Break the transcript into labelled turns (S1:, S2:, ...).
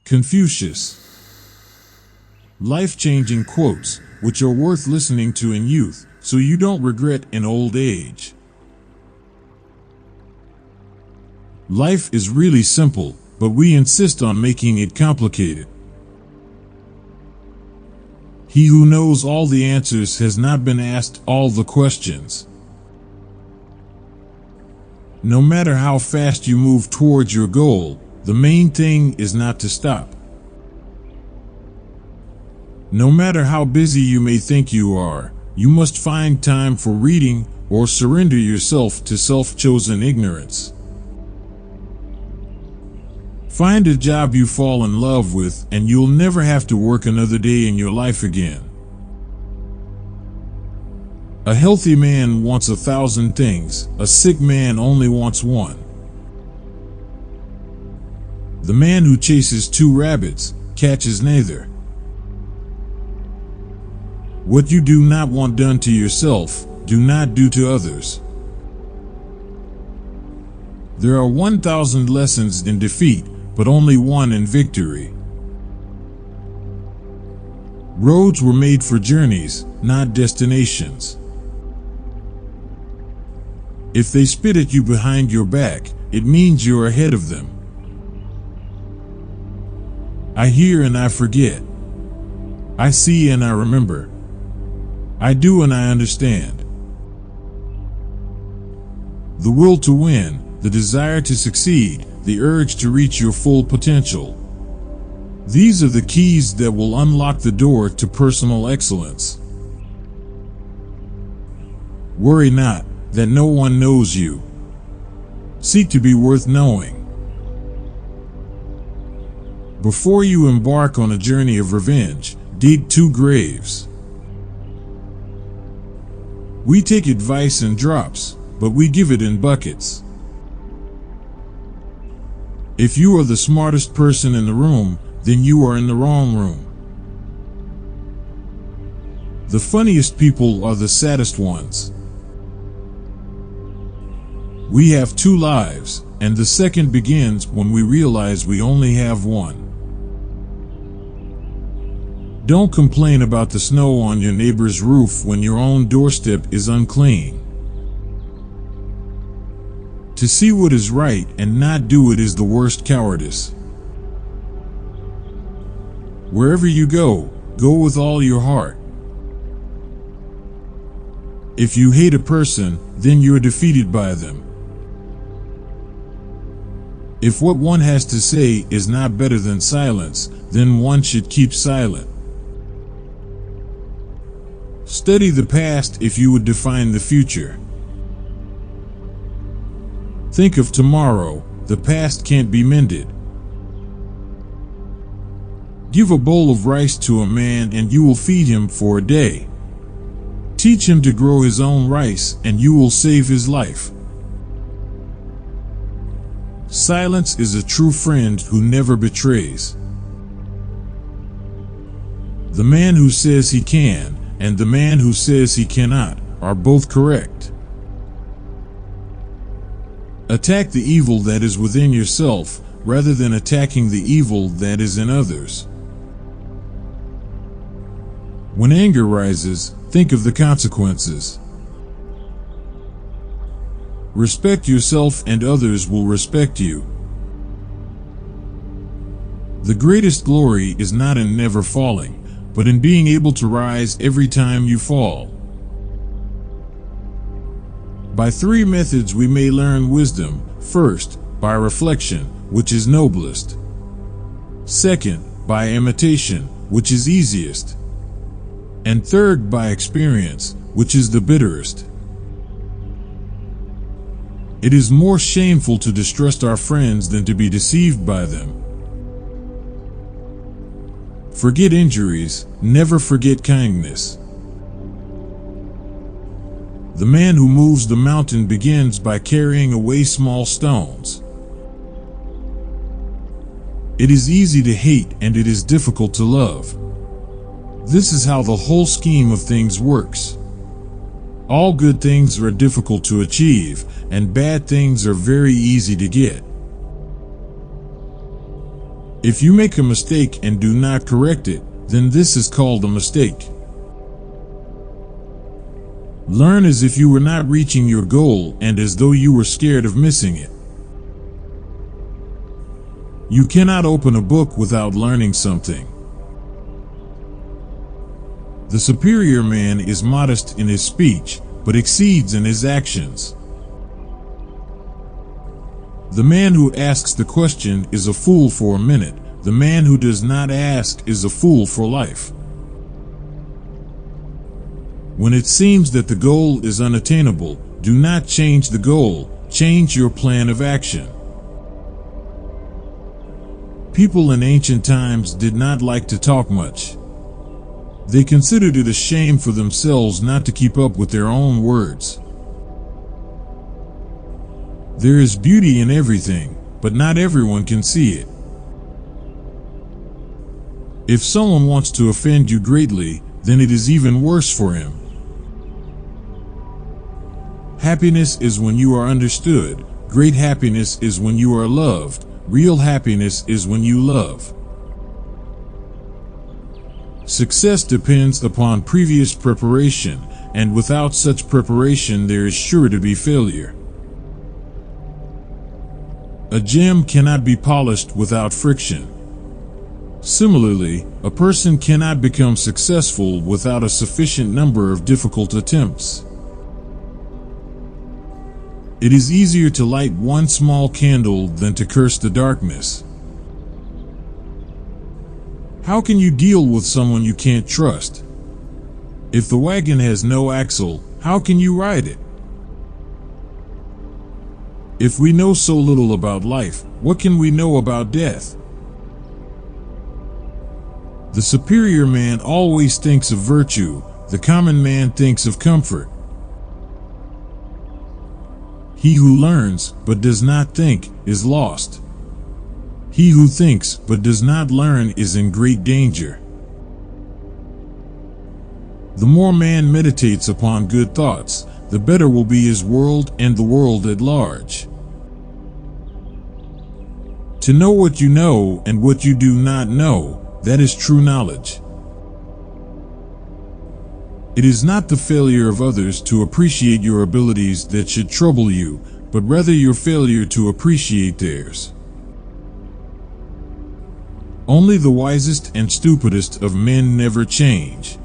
S1: Confucius. Life-changing quotes, which are worth listening to in youth, so you don't regret in old age. Life is really simple, but we insist on making it complicated. He who knows all the answers has not been asked all the questions. No matter how fast you move towards your goal, the main thing is not to stop. No matter how busy you may think you are, you must find time for reading or surrender yourself to self-chosen ignorance. Find a job you fall in love with, and you'll never have to work another day in your life again. A healthy man wants 1,000 things, a sick man only wants one. The man who chases 2 rabbits catches neither. What you do not want done to yourself, do not do to others. There are 1,000 lessons in defeat, but only one in victory. Roads were made for journeys, not destinations. If they spit at you behind your back, it means you're ahead of them. I hear and I forget. I see and I remember. I do and I understand. The will to win, the desire to succeed, the urge to reach your full potential. These are the keys that will unlock the door to personal excellence. Worry not that no one knows you. Seek to be worth knowing. Before you embark on a journey of revenge, dig 2 graves. We take advice in drops, but we give it in buckets. If you are the smartest person in the room, then you are in the wrong room. The funniest people are the saddest ones. We have 2 lives, and the second begins when we realize we only have one. Don't complain about the snow on your neighbor's roof when your own doorstep is unclean. To see what is right and not do it is the worst cowardice. Wherever you go, go with all your heart. If you hate a person, then you're defeated by them. If what one has to say is not better than silence, then one should keep silent. Study the past if you would define the future. Think of tomorrow, the past can't be mended. Give a bowl of rice to a man and you will feed him for a day. Teach him to grow his own rice and you will save his life. Silence is a true friend who never betrays. The man who says he can and the man who says he cannot are both correct. Attack the evil that is within yourself rather than attacking the evil that is in others. When anger rises, think of the consequences. Respect yourself and others will respect you. The greatest glory is not in never falling, but in being able to rise every time you fall. By 3 methods we may learn wisdom. First, by reflection, which is noblest. Second, by imitation, which is easiest. And third, by experience, which is the bitterest. It is more shameful to distrust our friends than to be deceived by them. Forget injuries, never forget kindness. The man who moves the mountain begins by carrying away small stones. It is easy to hate and it is difficult to love. This is how the whole scheme of things works. All good things are difficult to achieve, and bad things are very easy to get. If you make a mistake and do not correct it, then this is called a mistake. Learn as if you were not reaching your goal and as though you were scared of missing it. You cannot open a book without learning something. The superior man is modest in his speech, but exceeds in his actions. The man who asks the question is a fool for a minute. The man who does not ask is a fool for life. When it seems that the goal is unattainable, do not change the goal, change your plan of action. People in ancient times did not like to talk much. They considered it a shame for themselves not to keep up with their own words. There is beauty in everything, but not everyone can see it. If someone wants to offend you greatly, then it is even worse for him. Happiness is when you are understood. Great happiness is when you are loved. Real happiness is when you love. Success depends upon previous preparation, and without such preparation there is sure to be failure. A gem cannot be polished without friction. Similarly, a person cannot become successful without a sufficient number of difficult attempts. It is easier to light one small candle than to curse the darkness. How can you deal with someone you can't trust? If the wagon has no axle, how can you ride it? If we know so little about life, what can we know about death? The superior man always thinks of virtue, the common man thinks of comfort. He who learns, but does not think, is lost. He who thinks, but does not learn, is in great danger. The more man meditates upon good thoughts, the better will be his world and the world at large. To know what you know and what you do not know, that is true knowledge. It is not the failure of others to appreciate your abilities that should trouble you, but rather your failure to appreciate theirs. Only the wisest and stupidest of men never change.